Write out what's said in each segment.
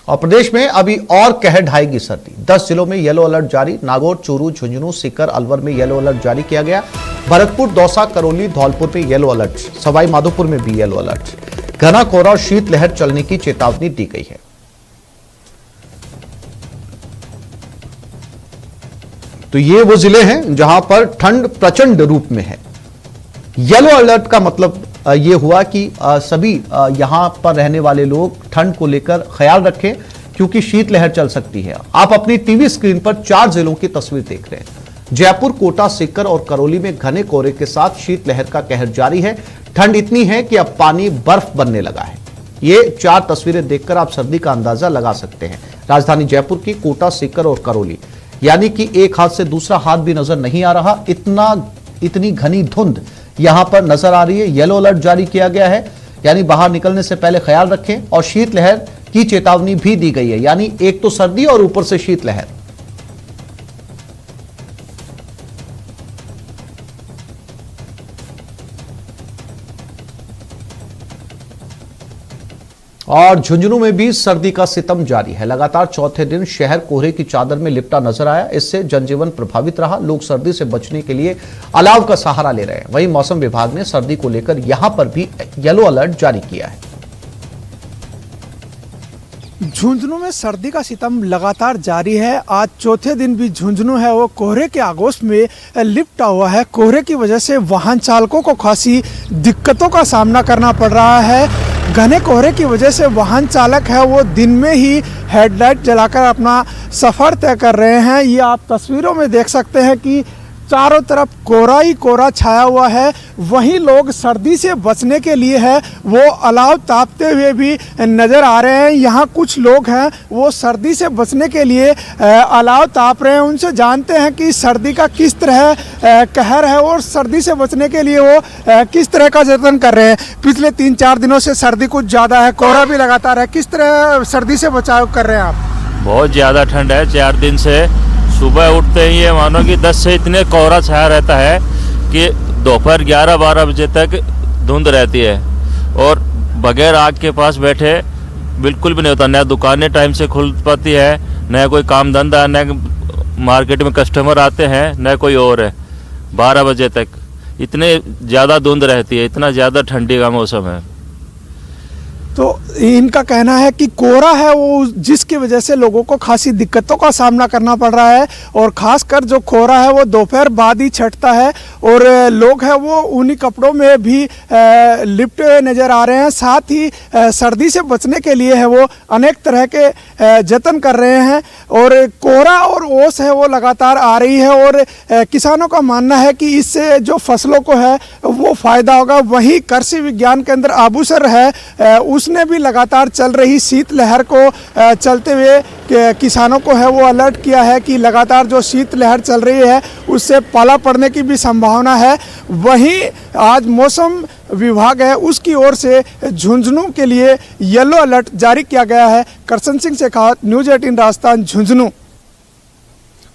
और प्रदेश में अभी और कहर ढाएगी सर्दी। 10 जिलों में येलो अलर्ट जारी। नागौर, चूरू, झुंझुनू, सीकर, अलवर में येलो अलर्ट जारी किया गया। भरतपुर, दौसा, करौली, धौलपुर में येलो अलर्ट। सवाई माधोपुर में भी येलो अलर्ट। घना कोहरा और शीतलहर चलने की चेतावनी दी गई है। तो ये वो जिले हैं जहां पर ठंड प्रचंड रूप में है। येलो अलर्ट का मतलब ये हुआ कि सभी यहां पर रहने वाले लोग ठंड को लेकर ख्याल रखें, क्योंकि शीतलहर चल सकती है। आप अपनी टीवी स्क्रीन पर 4 जिलों की तस्वीर देख रहे हैं। जयपुर, कोटा, सीकर और करौली में घने कोहरे के साथ शीतलहर का कहर जारी है। ठंड इतनी है कि अब पानी बर्फ बनने लगा है। ये 4 तस्वीरें देखकर आप सर्दी का अंदाजा लगा सकते हैं। राजधानी जयपुर की, कोटा, सीकर और करौली, यानी कि एक हाथ से दूसरा हाथ भी नजर नहीं आ रहा, इतनी घनी धुंध यहां पर नजर आ रही है। येलो अलर्ट जारी किया गया है, यानी बाहर निकलने से पहले ख्याल रखें। और शीतलहर की चेतावनी भी दी गई है, यानी एक तो सर्दी और ऊपर से शीतलहर। और झुंझुनू में भी सर्दी का सितम जारी है। लगातार चौथे दिन शहर कोहरे की चादर में लिपटा नजर आया। इससे जनजीवन प्रभावित रहा। लोग सर्दी से बचने के लिए अलाव का सहारा ले रहे हैं। वहीं मौसम विभाग ने सर्दी को लेकर यहां पर भी येलो अलर्ट जारी किया है। झुंझुनू में सर्दी का सितम लगातार जारी है। आज चौथे दिन भी झुंझुनू है वो कोहरे के आगोश में लिपटा हुआ है। कोहरे की वजह से वाहन चालकों को खासी दिक्कतों का सामना करना पड़ रहा है। घने कोहरे की वजह से वाहन चालक है वो दिन में ही हेडलाइट जलाकर अपना सफ़र तय कर रहे हैं। ये आप तस्वीरों में देख सकते हैं कि चारों तरफ कोहरा ही कोहरा छाया हुआ है। वहीं लोग सर्दी से बचने के लिए है वो अलाव तापते हुए भी नज़र आ रहे हैं। यहाँ कुछ लोग हैं वो सर्दी से बचने के लिए अलाव ताप रहे हैं। उनसे जानते हैं कि सर्दी का किस तरह कहर है और सर्दी से बचने के लिए वो किस तरह का जतन कर रहे हैं। पिछले 3-4 दिनों से सर्दी कुछ ज़्यादा है, कोहरा भी लगातार है। किस तरह सर्दी से बचाव कर रहे हैं आप? बहुत ज़्यादा ठंड है। 4 दिन से सुबह उठते ही ये मानो कि 10 से इतने कोहरा छाया रहता है कि दोपहर 11-12 बजे तक धुंध रहती है और बगैर आग के पास बैठे बिल्कुल भी नहीं होता। न दुकानें टाइम से खुल पाती है, न कोई काम धंधा, न मार्केट में कस्टमर आते हैं, न कोई और है। 12 बजे तक इतने ज़्यादा धुंध रहती है, इतना ज़्यादा ठंडी का मौसम है। तो इनका कहना है कि कोहरा है वो जिसकी वजह से लोगों को खासी दिक्कतों का सामना करना पड़ रहा है। और ख़ासकर जो कोहरा है वो दोपहर बाद ही छटता है और लोग हैं वो उन्हीं कपड़ों में भी लिपटे हुए नज़र आ रहे हैं। साथ ही सर्दी से बचने के लिए है वो अनेक तरह के जतन कर रहे हैं। और कोहरा और ओस है वो लगातार आ रही है और किसानों का मानना है कि इससे जो फसलों को है वो फ़ायदा होगा। वहीं कृषि विज्ञान केंद्र आबूसर है उसने भी लगातार चल रही शीतलहर को चलते हुए किसानों को है वो अलर्ट किया है कि लगातार जो शीतलहर चल रही है उससे पाला पड़ने की भी संभावना है। वहीं आज मौसम विभाग है उसकी ओर से झुंझुनू के लिए येलो अलर्ट जारी किया गया है। करसन सिंह शेखावत, न्यूज़ 18 राजस्थान, झुंझुनू।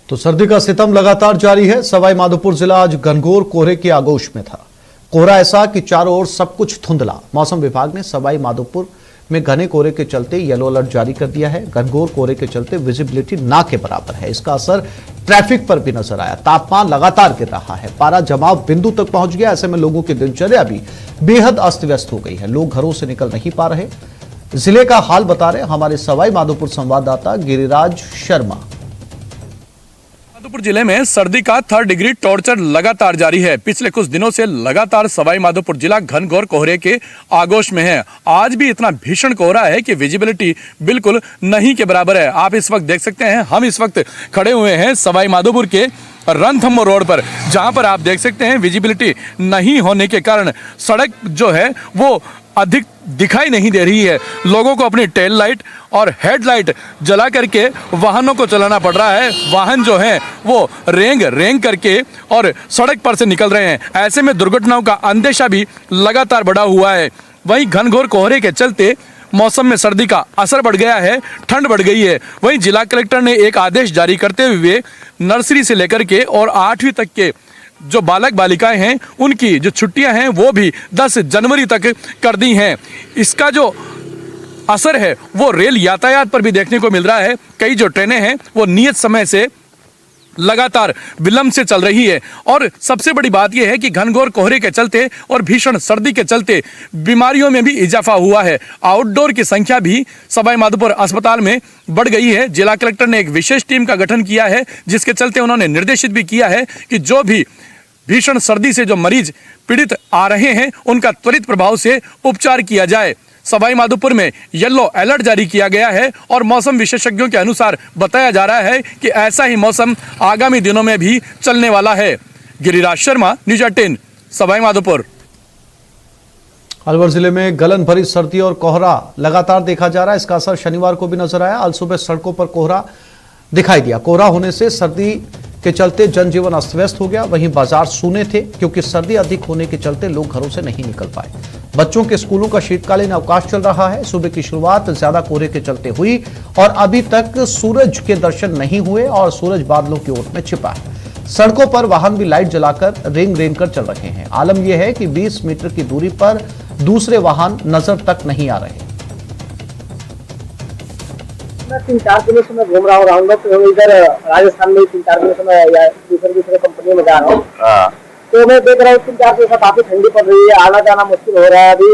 तो सर्दी का सितम लगातार जारी है। सवाई माधोपुर जिला आज घनघोर कोहरे की आगोश में था। कोहरा ऐसा कि चारों ओर सब कुछ धुंधला। मौसम विभाग ने सवाई माधोपुर में घने कोहरे के चलते येलो अलर्ट जारी कर दिया है। घनघोर कोहरे के चलते विजिबिलिटी ना के बराबर है। इसका असर ट्रैफिक पर भी नजर आया। तापमान लगातार गिर रहा है, पारा जमाव बिंदु तक पहुंच गया। ऐसे में लोगों की दिनचर्या भी बेहद अस्त व्यस्त हो गई है। लोग घरों से निकल नहीं पा रहे। जिले का हाल बता रहे हमारे सवाई माधोपुर संवाददाता गिरिराज शर्मा। माधोपुर जिले में सर्दी का 3rd डिग्री टॉर्चर लगातार जारी है। पिछले कुछ दिनों से लगातार सवाई माधोपुर जिला घनघोर कोहरे के आगोश में है। आज भी इतना भीषण कोहरा है कि विजिबिलिटी बिल्कुल नहीं के बराबर है। आप इस वक्त देख सकते हैं, हम इस वक्त खड़े हुए हैं सवाई माधोपुर के रणथंभौर रोड पर, जहां पर आप देख सकते हैं विजिबिलिटी नहीं होने के कारण सड़क जो है वो अधिक दिखाई नहीं दे रही है। लोगों को अपनी टेल लाइट और हेडलाइट जला करके वाहनों को चलाना पड़ रहा है। वाहन जो हैं वो रेंग करके और सड़क पर से निकल रहे हैं। ऐसे में दुर्घटनाओं का अंदेशा भी लगातार बढ़ा हुआ है। वहीं घनघोर कोहरे के चलते मौसम में सर्दी का असर बढ़ गया है, ठंड बढ़ गई है। वहीं जिला कलेक्टर ने एक आदेश जारी करते हुए नर्सरी से लेकर के और 8वीं तक के जो बालक बालिकाएं हैं उनकी जो छुट्टियां हैं वो भी 10 जनवरी तक कर दी हैं। इसका जो असर है वो रेल यातायात पर भी देखने को मिल रहा है। कई जो ट्रेनें हैं वो नियत समय से लगातार विलंब से चल रही है। और सबसे बड़ी बात यह है कि घनघोर कोहरे के चलते और भीषण सर्दी के चलते बीमारियों में भी इजाफा हुआ है। आउटडोर की संख्या भी सवाई माधोपुर अस्पताल में बढ़ गई है। जिला कलेक्टर ने एक विशेष टीम का गठन किया है, जिसके चलते उन्होंने निर्देशित भी किया है कि जो भी भीषण सर्दी से जो मरीज पीड़ित आ रहे हैं उनका त्वरित प्रभाव से उपचार किया जाए। सवाई माधोपुर में येलो अलर्ट जारी किया गया है और मौसम विशेषज्ञों के अनुसार बताया जा रहा है कि ऐसा ही मौसम आगामी दिनों में भी चलने वाला है। गिरिराज शर्मा, न्यूज 18, सवाई माधोपुर। अलवर जिले में गलन भरी सर्दी और कोहरा लगातार देखा जा रहा है। इसका असर शनिवार को भी नजर आया। आज सुबह सड़कों पर कोहरा दिखाई दिया। कोहरा होने से सर्दी के चलते जनजीवन अस्त व्यस्त हो गया। वहीं बाजार सूने थे क्योंकि सर्दी अधिक होने के चलते लोग घरों से नहीं निकल पाए। बच्चों के स्कूलों का शीतकालीन अवकाश चल रहा है। सुबह की शुरुआत ज्यादा कोहरे के चलते हुई और अभी तक सूरज के दर्शन नहीं हुए और सूरज बादलों की ओर में छिपा है। सड़कों पर वाहन भी लाइट जलाकर रेंग रेंग कर चल रहे हैं। आलम यह है कि 20 मीटर की दूरी पर दूसरे वाहन नजर तक नहीं आ रहे। मैं 3-4 दिनों से मैं घूम रहा हूँ राउंड अप इधर राजस्थान में 3-4 दिनों से मैं दूसरे कंपनी में जा रहा हूँ। तो मैं देख रहा हूँ 3-4 दिनों से काफी ठंडी पड़ रही है, आना जाना मुश्किल हो रहा है। अभी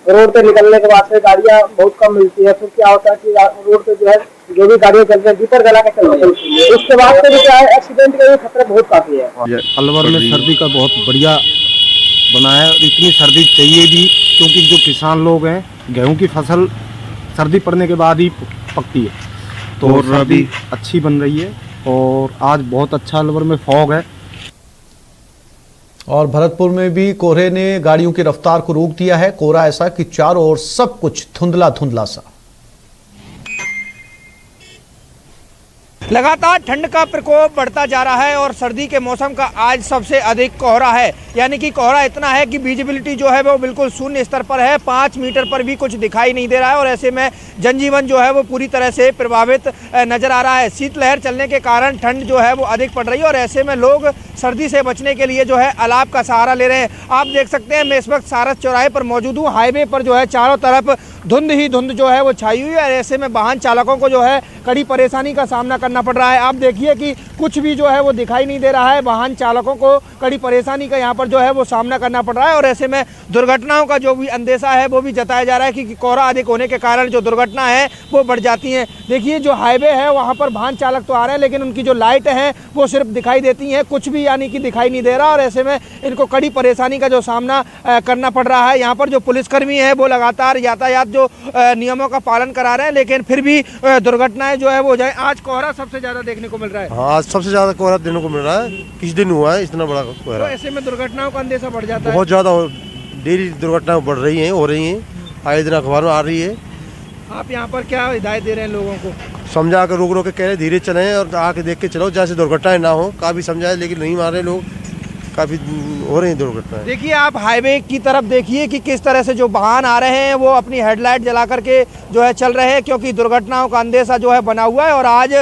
रोड पे निकलने के बाद से गाड़ियाँ बहुत कम मिलती है। फिर क्या होता है कि रोड पे जो है जो भी गाड़ियाँ चलती है दीपर जला के चलती है। उसके बाद से भी क्या है एक्सीडेंट का खतरा बहुत काफी है। अलवर में सर्दी का बहुत बढ़िया बना है और इतनी सर्दी चाहिए भी, क्योंकि जो किसान लोग हैं गेहूं की फसल सर्दी पड़ने के बाद ही पकती है, तो सर्दी अच्छी बन रही है। और आज बहुत अच्छा अलवर में फॉग है। और भरतपुर में भी कोहरे ने गाड़ियों की रफ्तार को रोक दिया है। कोहरा ऐसा कि चारों ओर सब कुछ धुंधला धुंधला सा। लगातार ठंड का प्रकोप बढ़ता जा रहा है और सर्दी के मौसम का आज सबसे अधिक कोहरा है। यानी कि कोहरा इतना है कि विजिबिलिटी जो है वो बिल्कुल शून्य स्तर पर है। 5 मीटर पर भी कुछ दिखाई नहीं दे रहा है और ऐसे में जनजीवन जो है वो पूरी तरह से प्रभावित नजर आ रहा है। शीतलहर चलने के कारण ठंड जो है वो अधिक पड़ रही है और ऐसे में लोग सर्दी से बचने के लिए जो है अलाव का सहारा ले रहे हैं। आप देख सकते हैं मैं इस वक्त सारस चौराहे पर मौजूद हूँ। हाईवे पर जो है चारों तरफ धुंध ही धुंध जो है वो छाई हुई है और ऐसे में वाहन चालकों को जो है कड़ी परेशानी का सामना करना पड़ रहा है। आप देखिए कि कुछ भी जो है वो दिखाई नहीं दे रहा है। वाहन चालकों को कड़ी परेशानी का यहाँ पर जो है वो सामना करना पड़ रहा है और ऐसे में दुर्घटनाओं का जो भी अंदेशा है वो भी जताया जा रहा है कि कोहरा अधिक होने के कारण जो दुर्घटना है वो बढ़ जाती हैं। देखिए जो हाईवे है वहाँ पर वाहन चालक तो आ रहे हैं लेकिन उनकी जो लाइट है वो सिर्फ दिखाई देती हैं, कुछ भी यानी कि दिखाई नहीं दे रहा और ऐसे में इनको कड़ी परेशानी का जो सामना करना पड़ रहा है। यहाँ पर जो पुलिसकर्मी है वो लगातार यातायात जो नियमों का पालन करा रहे हैं लेकिन फिर भी दुर्घटनाएं जो है वो जाए। आज कोहरा सबसे ज्यादा देखने को मिल रहा है। हाँ, आज सबसे ज्यादा कोहरा देखने को मिल रहा है। किस दिन हुआ है इतना बड़ा कोहरा? तो ऐसे में दुर्घटनाओं का अंदेशा बढ़ जाता है। बहुत ज्यादा डेली दुर्घटनाएं बढ़ रही हैं, हो रही हैं, आए दिन अखबार में आ रही है। आप यहाँ पर क्या हिदायत दे रहे हैं लोगों को? समझा कर रोक रोक के कह रहे धीरे चलें और आके देख के चलो जैसे दुर्घटनाएं ना हो। काफी समझाए लेकिन नहीं मान रहे लोग, काफी हो रही दुर्घटनाएं। देखिए आप हाईवे की तरफ देखिए कि किस तरह से जो वाहन आ रहे हैं वो अपनी हेडलाइट जला करके जो है चल रहे हैं क्योंकि दुर्घटनाओं का अंदेशा जो है बना हुआ है। और आज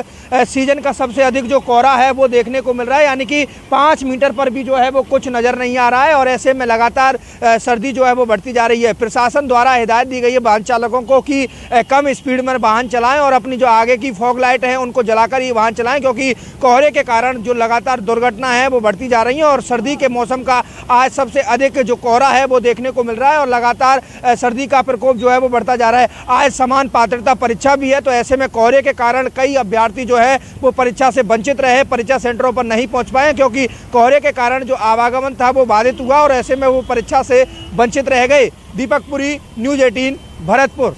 सीजन का सबसे अधिक जो कोहरा है वो देखने को मिल रहा है, यानी कि 5 मीटर पर भी जो है वो कुछ नज़र नहीं आ रहा है और ऐसे में लगातार सर्दी जो है वो बढ़ती जा रही है। प्रशासन द्वारा हिदायत दी गई है वाहन चालकों को कि कम स्पीड में वाहन चलाएं और अपनी जो आगे की फॉग लाइट हैं उनको जलाकर ही वाहन चलाएं क्योंकि कोहरे के कारण जो लगातार दुर्घटना है वो बढ़ती जा रही हैं। और सर्दी के मौसम का आज सबसे अधिक जो कोहरा है वो देखने को मिल रहा है और लगातार सर्दी का प्रकोप जो है वो बढ़ता जा रहा है। आज समान पात्रता परीक्षा भी है तो ऐसे में कोहरे के कारण कई अभ्यर्थी जो है वो परीक्षा से वंचित रहे, परीक्षा सेंटरों पर नहीं पहुंच पाए क्योंकि कोहरे के कारण जो आवागमन था वो बाधित हुआ और ऐसे में वो परीक्षा से वंचित रह गए। दीपक पुरी, न्यूज 18, भरतपुर।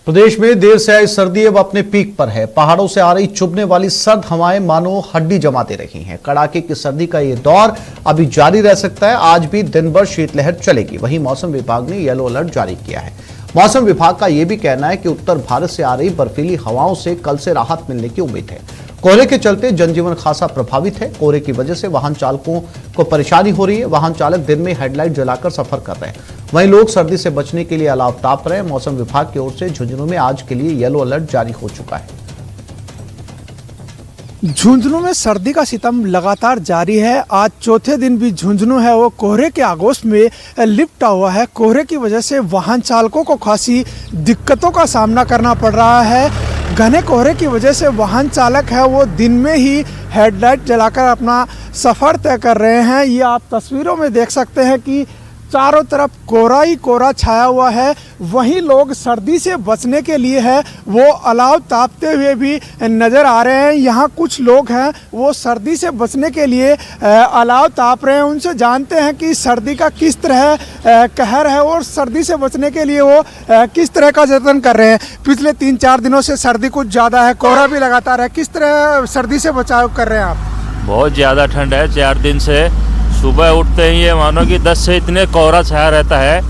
प्रदेश में देर से आई सर्दी अब अपने पीक पर है। पहाड़ों से आ रही चुभने वाली सर्द हवाएं मानो हड्डी जमाते रही हैं। कड़ाके की सर्दी का ये दौर अभी जारी रह सकता है। आज भी दिन भर शीतलहर चलेगी। वहीं मौसम विभाग ने येलो अलर्ट जारी किया है। मौसम विभाग का यह भी कहना है कि उत्तर भारत से आ रही बर्फीली हवाओं से कल से राहत मिलने की उम्मीद है। कोहरे के चलते जनजीवन खासा प्रभावित है। कोहरे की वजह से वाहन चालकों को परेशानी हो रही है। वाहन चालक दिन में हेडलाइट जलाकर सफर कर रहे हैं, वहीं लोग सर्दी से बचने के लिए अलाव ताप रहे हैं। मौसम विभाग की ओर से झुंझुनू में आज के लिए येलो अलर्ट जारी हो चुका है। झुंझुनू में सर्दी का सितम लगातार जारी है। आज चौथे दिन भी झुंझुनू है वो कोहरे के आगोश में लिपटा हुआ है। कोहरे की वजह से वाहन चालकों को खासी दिक्कतों का सामना करना पड़ रहा है। घने कोहरे की वजह से वाहन चालक है वो दिन में ही हेडलाइट जलाकर अपना सफ़र तय कर रहे हैं। ये आप तस्वीरों में देख सकते हैं कि चारों तरफ कोहरा ही कोहरा छाया हुआ है। वहीं लोग सर्दी से बचने के लिए है वो अलाव तापते हुए भी नज़र आ रहे हैं। यहाँ कुछ लोग हैं वो सर्दी से बचने के लिए अलाव ताप रहे हैं। उनसे जानते हैं कि सर्दी का किस तरह कहर है और सर्दी से बचने के लिए वो किस तरह का जतन कर रहे हैं। पिछले 3-4 दिनों से सर्दी कुछ ज़्यादा है, कोहरा भी लगातार है। किस तरह सर्दी से बचाव कर रहे हैं आप? बहुत ज़्यादा ठंड है। 4 दिन से सुबह उठते ही ये मानो कि 10 से इतने कोहरा छाया रहता है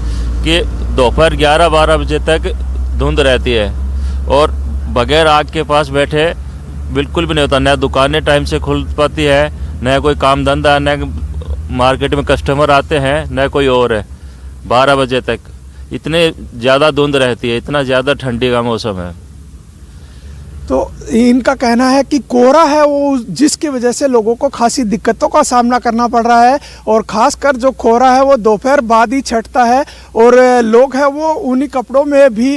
कि दोपहर 11-12 बजे तक धुंध रहती है और बगैर आग के पास बैठे बिल्कुल भी नहीं होता। न दुकानें टाइम से खुल पाती है, न कोई काम धंधा, न मार्केट में कस्टमर आते हैं, न कोई और है। 12 बजे तक इतने ज़्यादा धुंध रहती है, इतना ज़्यादा ठंडी का मौसम है। तो इनका कहना है कि कोहरा है वो जिसकी वजह से लोगों को खासी दिक्कतों का सामना करना पड़ रहा है और ख़ासकर जो कोहरा है वो दोपहर बाद ही छटता है और लोग हैं वो उन्हीं कपड़ों में भी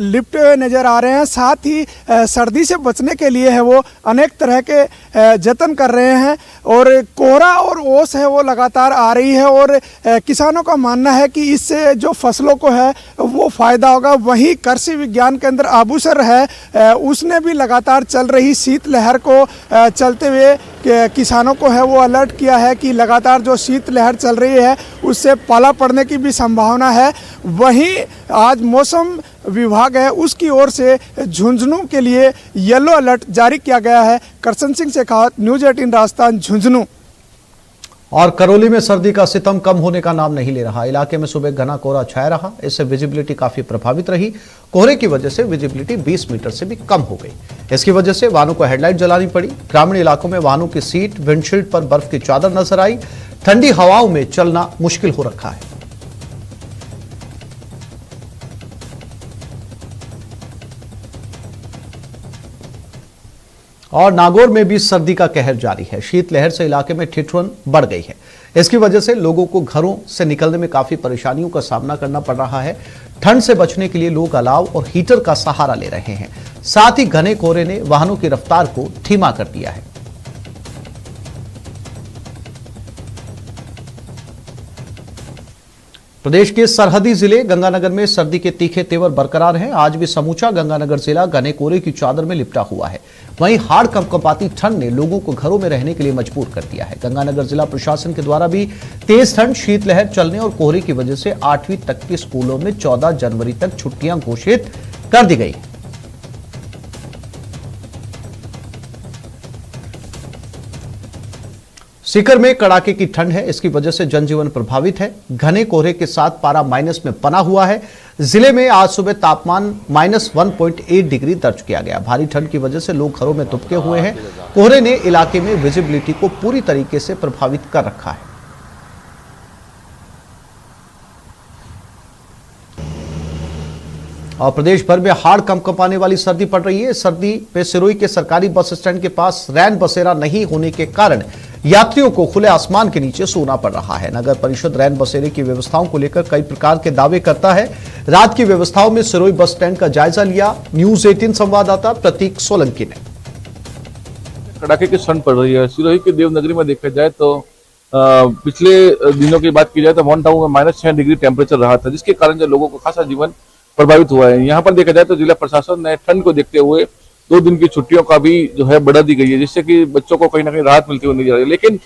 लिपटे हुए नज़र आ रहे हैं। साथ ही सर्दी से बचने के लिए है वो अनेक तरह के जतन कर रहे हैं और कोहरा और ओस है वो लगातार आ रही है और किसानों का मानना है कि इससे जो फसलों को है वो फ़ायदा होगा। वहीं कृषि विज्ञान केंद्र आबूसर है उसने भी लगातार चल रही शीतलहर को चलते हुए किसानों को है वो अलर्ट किया है कि लगातार जो शीतलहर चल रही है उससे पाला पड़ने की भी संभावना है। वहीं आज मौसम विभाग है उसकी ओर से झुंझुनू के लिए येलो अलर्ट जारी किया गया है। करसन सिंह शेखावत, न्यूज़ 18 राजस्थान, झुंझुनू। और करौली में सर्दी का सितम कम होने का नाम नहीं ले रहा। इलाके में सुबह घना कोहरा छाया रहा, इससे विजिबिलिटी काफी प्रभावित रही। कोहरे की वजह से विजिबिलिटी 20 मीटर से भी कम हो गई। इसकी वजह से वाहनों को हेडलाइट जलानी पड़ी। ग्रामीण इलाकों में वाहनों की सीट, विंडशील्ड पर बर्फ की चादर नजर आई। ठंडी हवाओं में चलना मुश्किल हो रखा है। और नागौर में भी सर्दी का कहर जारी है। शीतलहर से इलाके में ठिठुरन बढ़ गई है। इसकी वजह से लोगों को घरों से निकलने में काफी परेशानियों का सामना करना पड़ रहा है। ठंड से बचने के लिए लोग अलाव और हीटर का सहारा ले रहे हैं। साथ ही घने कोहरे ने वाहनों की रफ्तार को धीमा कर दिया है। प्रदेश के सरहदी जिले गंगानगर में सर्दी के तीखे तेवर बरकरार हैं। आज भी समूचा गंगानगर जिला घने कोहरे की चादर में लिपटा हुआ है। वहीं हाड़ कंपकंपाती ठंड ने लोगों को घरों में रहने के लिए मजबूर कर दिया है। गंगानगर जिला प्रशासन के द्वारा भी तेज ठंड, शीतलहर चलने और कोहरे की वजह से 8वीं तक के स्कूलों में 14 जनवरी तक छुट्टियां घोषित कर दी गई। सीकर में कड़ाके की ठंड है, इसकी वजह से जनजीवन प्रभावित है। घने कोहरे के साथ पारा माइनस में बना हुआ है। जिले में आज सुबह तापमान -1.8 डिग्री दर्ज किया गया। भारी ठंड की वजह से लोग घरों में दुबके हुए हैं। कोहरे ने इलाके में विजिबिलिटी को पूरी तरीके से प्रभावित कर रखा है। और प्रदेश भर में हाड़ कंपकंपाने वाली सर्दी पड़ रही है। सर्दी पे सिरोही के सरकारी बस स्टैंड के पास रैन बसेरा नहीं होने के कारण यात्रियों को खुले आसमान के नीचे सोना पड़ रहा है। नगर परिषद रैन बसेरे की व्यवस्थाओं को लेकर कई प्रकार के दावे करता है। रात की व्यवस्थाओं में सिरोही बस स्टैंड का जायजा लिया न्यूज़ 18 संवाददाता प्रतीक सोलंकी ने। कड़ाके की ठंड पड़ रही है। सिरोही के देवनगरी में देखा जाए तो पिछले दिनों की बात की जाए तो वन टाउन में -6 डिग्री टेम्परेचर रहा था, जिसके कारण जो लोगों को खासा जीवन प्रभावित हुआ है। यहाँ पर देखा जाए तो जिला प्रशासन ने ठंड को देखते हुए 2 दिन की छुट्टियों का भी जो है बढ़ा दी गई है, जिससे कि बच्चों को कहीं ना कहीं राहत मिलती हुई नजर आ रही है। लेकिन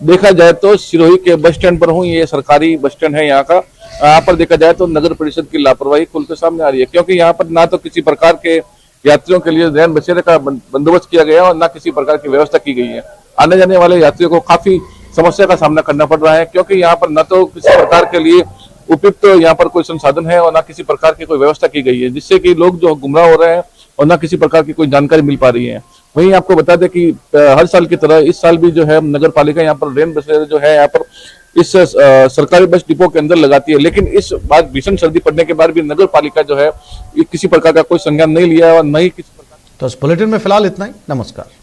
देखा जाए तो सिरोही के बस स्टैंड पर हूँ, ये सरकारी बस स्टैंड है यहाँ का। यहाँ पर देखा जाए तो नगर परिषद की लापरवाही खुल के सामने आ रही है, क्योंकि यहाँ पर ना तो किसी प्रकार के यात्रियों के लिए रैन बसेरे का बंदोबस्त किया गया और ना किसी प्रकार की व्यवस्था की गई है। आने जाने वाले यात्रियों को काफी समस्या का सामना करना पड़ रहा है, क्योंकि यहाँ पर न तो किसी प्रकार के लिए उपयुक्त यहाँ पर कोई संसाधन है और ना किसी प्रकार की कोई व्यवस्था की गई है, जिससे कि लोग जो गुमराह हो रहे हैं और ना किसी प्रकार की कोई जानकारी मिल पा रही है। वहीं आपको बता दें कि हर साल की तरह इस साल भी जो है नगर पालिका यहाँ पर रैन बसेरे जो है यहाँ पर इस सरकारी बस डिपो के अंदर लगाती है, लेकिन इस बार भीषण सर्दी पड़ने के बाद भी नगर पालिका जो है किसी प्रकार का कोई संज्ञान नहीं लिया और न ही किसी प्रकार। तो इस बुलेटिन में फिलहाल इतना ही। नमस्कार।